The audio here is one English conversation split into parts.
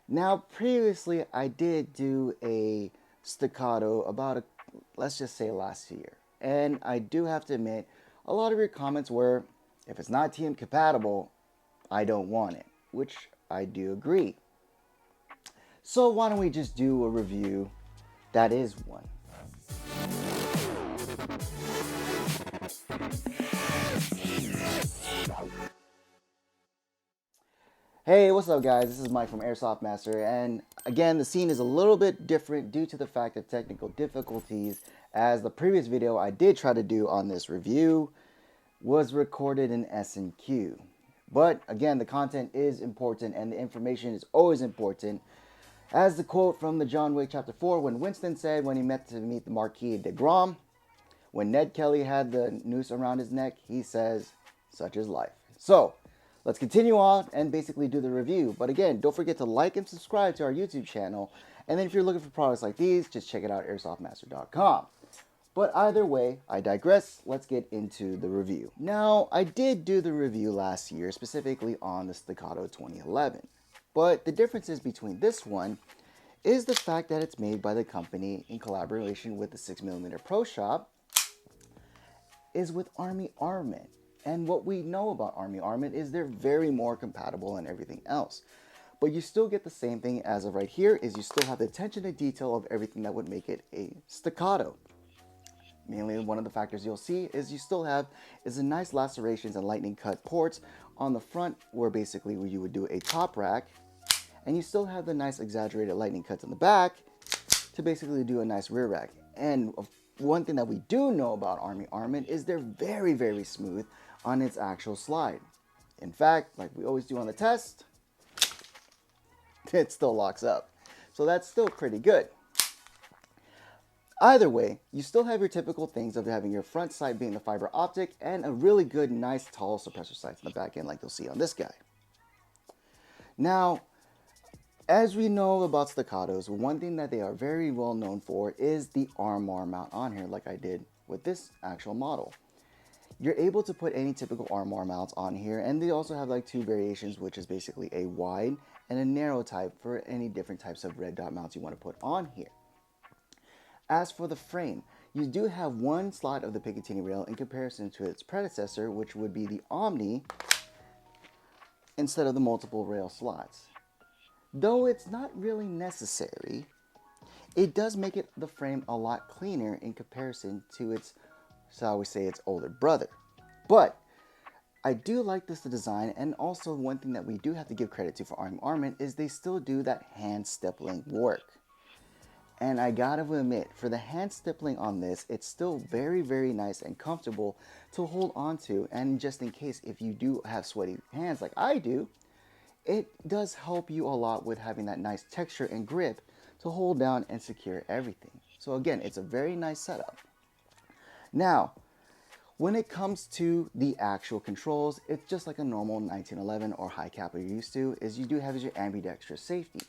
Now, previously, I did do a staccato about, let's just say last year. And I do have to admit, a lot of your comments were, if it's not TM compatible, I don't want it, which I do agree. So why don't we just do a review that is one. Hey, what's up guys? This is Mike from Airsoft Master, and again, the scene is a little bit different due to the fact of technical difficulties, as the previous video I did try to do on this review was recorded in S&Q. But again, the content is important and the information is always important. As the quote from the John Wick Chapter 4, when Winston said when he met to meet the Marquis de Grom, when Ned Kelly had the noose around his neck, he says, such is life. So, let's continue on and basically do the review. But again, don't forget to like and subscribe to our YouTube channel. And then if you're looking for products like these, just check it out, airsoftmaster.com. But either way, I digress. Let's get into the review. Now, I did do the review last year, specifically on the Staccato 2011. But the differences between this one is the fact that it's made by the company in collaboration with the 6mm Proshop is with Army Armament. And what we know about Army Armament is they're very more compatible and everything else. But you still get the same thing as of right here, is you still have the attention to detail of everything that would make it a staccato. Mainly one of the factors you'll see is you still have is the nice lacerations and lightning cut ports on the front, where basically you would do a top rack, and you still have the nice exaggerated lightning cuts in the back to basically do a nice rear rack. And one thing that we do know about Army Armament is they're very, very smooth on its actual slide. In fact, like we always do on the test, it still locks up. So that's still pretty good. Either way, you still have your typical things of having your front sight being the fiber optic and a really good, nice, tall suppressor sights in the back end like you'll see on this guy. Now, as we know about staccatos, one thing that they are very well known for is the armor mount on here, like I did with this actual model. You're able to put any typical armor mounts on here, and they also have like two variations, which is basically a wide and a narrow type for any different types of red dot mounts you want to put on here. As for the frame, you do have one slot of the Picatinny rail in comparison to its predecessor, which would be the Omni, instead of the multiple rail slots. Though it's not really necessary, it does make it the frame a lot cleaner in comparison to its, so I always say, its older brother. But I do like this design, and also one thing that we do have to give credit to for Army Armament is they still do that hand stippling work. And I gotta admit, for the hand stippling on this, it's still very, very nice and comfortable to hold on to. And just in case if you do have sweaty hands like I do, it does help you a lot with having that nice texture and grip to hold down and secure everything. So again, it's a very nice setup. Now, when it comes to the actual controls, it's just like a normal 1911 or high cap you're used to, is you do have your ambidextrous safety.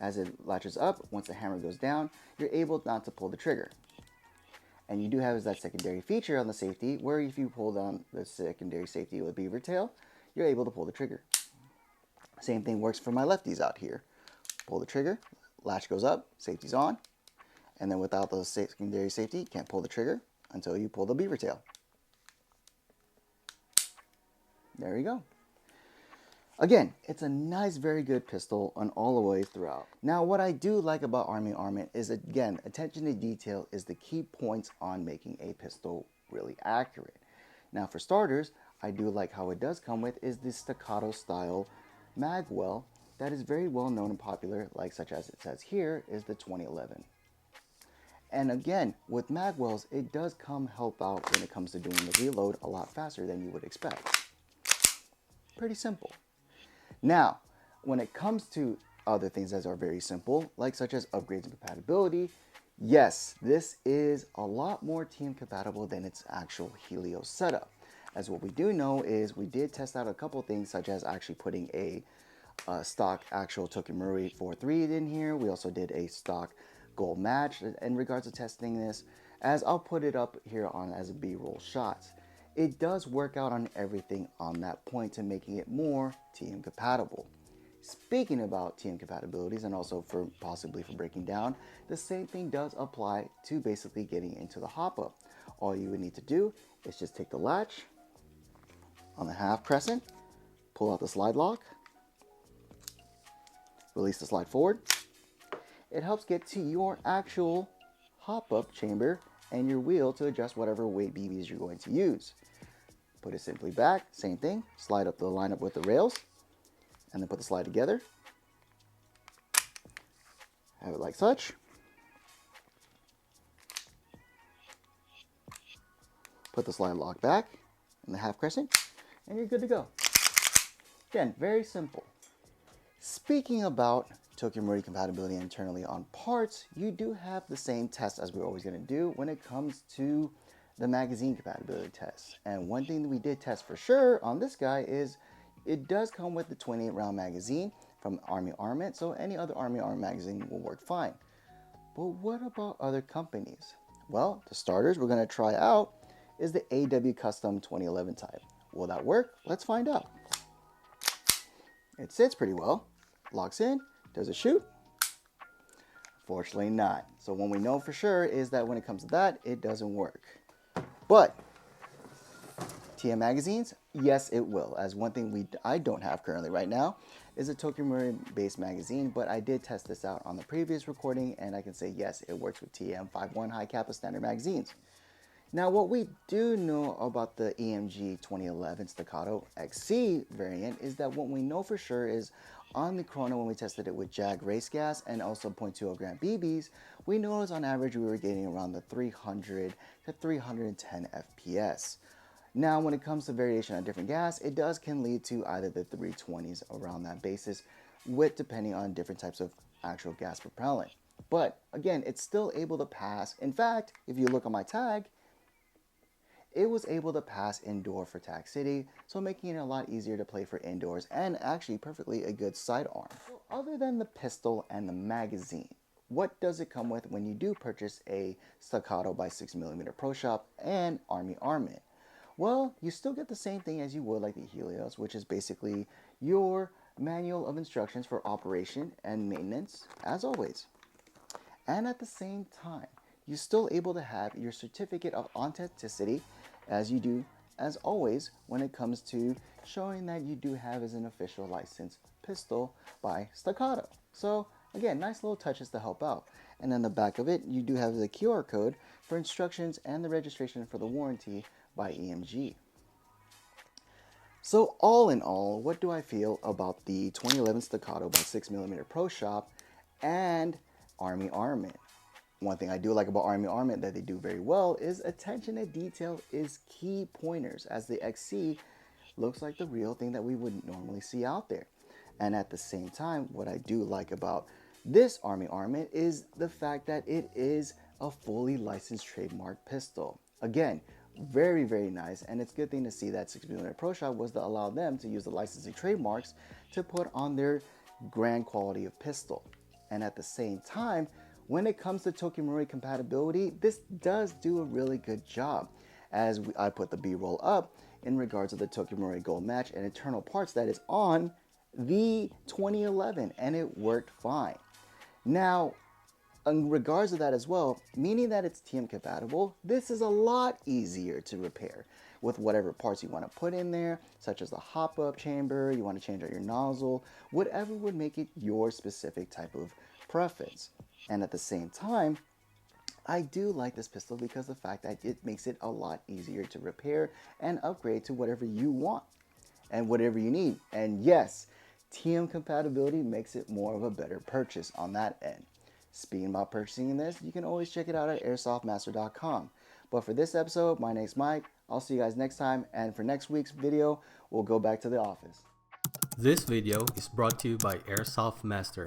As it latches up, once the hammer goes down, you're able not to pull the trigger. And you do have that secondary feature on the safety, where if you pull down the secondary safety with beaver tail, you're able to pull the trigger. Same thing works for my lefties out here. Pull the trigger, latch goes up, safety's on, and then without the secondary safety, you can't pull the trigger until you pull the beaver tail. There you go. Again, it's a nice, very good pistol on all the way throughout. Now, what I do like about Army Armament is, again, attention to detail is the key points on making a pistol really accurate. Now, for starters, I do like how it does come with is the staccato style magwell that is very well known and popular, like such as it says here, is the 2011. And again, with magwells, it does help out when it comes to doing the reload a lot faster than you would expect. Pretty simple. Now, when it comes to other things that are very simple, like such as upgrades and compatibility, yes, this is a lot more team compatible than its actual Helios setup. As what we do know is we did test out a couple things, such as actually putting a stock actual Tokimori 4.3 in here. We also did a stock gold match in regards to testing this, as I'll put it up here on as a B-roll shots. It does work out on everything on that point to making it more team compatible. Speaking about TM compatibilities and also for possibly for breaking down, the same thing does apply to basically getting into the hop-up. All you would need to do is just take the latch on the half crescent, pull out the slide lock, release the slide forward. It helps get to your actual hop-up chamber and your wheel to adjust whatever weight BBs you're going to use. Put it simply back, same thing, slide up the lineup with the rails, and then put the slide together. Have it like such. Put the slide lock back in the half crescent, and you're good to go. Again, very simple. Speaking about Tokyo Marui compatibility internally on parts, you do have the same test as we're always going to do when it comes to the magazine compatibility test. And one thing that we did test for sure on this guy is it does come with the 28 round magazine from Army Armament, so any other Army Armament magazine will work fine. But what about other companies? Well, the starters we're going to try out is the AW Custom 2011 type. Will that work? Let's find out. It sits pretty well, locks in. Does it shoot? Fortunately not. So what we know for sure is that when it comes to that, it doesn't work. But TM magazines, yes it will. As one thing I don't have currently right now is a Tokyo Marui based magazine, but I did test this out on the previous recording and I can say yes, it works with TM 5.1 high kappa standard magazines. Now what we do know about the EMG 2011 Staccato XC variant is that what we know for sure is on the Chrono when we tested it with Jag race gas and also 0.20 gram BBs, we noticed on average we were getting around the 300 to 310 FPS. Now when it comes to variation on different gas, it can lead to either the 320s around that basis with depending on different types of actual gas propellant. But again, it's still able to pass. In fact, if you look on my tag, it was able to pass indoor for Tac City, so making it a lot easier to play for indoors and actually perfectly a good sidearm. So other than the pistol and the magazine, what does it come with when you do purchase a Staccato by 6mm Proshop and Army Armament? Well, you still get the same thing as you would like the Helios, which is basically your manual of instructions for operation and maintenance, as always. And at the same time, you're still able to have your certificate of authenticity as you do as always when it comes to showing that you do have as an official licensed pistol by Staccato. So again, nice little touches to help out. And on the back of it, you do have the QR code for instructions and the registration for the warranty by EMG. So all in all, what do I feel about the 2011 Staccato by 6mm Proshop and Army Armament? One thing I do like about Army Armament that they do very well is attention to detail is key pointers, as the XC looks like the real thing that we would normally see out there. And at the same time, what I do like about this Army Armament is the fact that it is a fully licensed trademark pistol. Again, very, very nice, and it's a good thing to see that 6mm Proshop was to allow them to use the licensing trademarks to put on their grand quality of pistol. And at the same time, when it comes to Tokyo Marui compatibility, this does do a really good job. As I put the B-roll up in regards to the Tokyo Marui Gold Match and internal parts that is on the 2011, and it worked fine. Now, in regards to that as well, meaning that it's TM compatible, this is a lot easier to repair with whatever parts you want to put in there, such as the hop-up chamber, you want to change out your nozzle, whatever would make it your specific type of preference. And at the same time, I do like this pistol because of the fact that it makes it a lot easier to repair and upgrade to whatever you want and whatever you need. And yes, TM compatibility makes it more of a better purchase on that end. Speaking about purchasing this, you can always check it out at airsoftmaster.com. But for this episode, my name's Mike. I'll see you guys next time. And for next week's video, we'll go back to the office. This video is brought to you by Airsoft Master.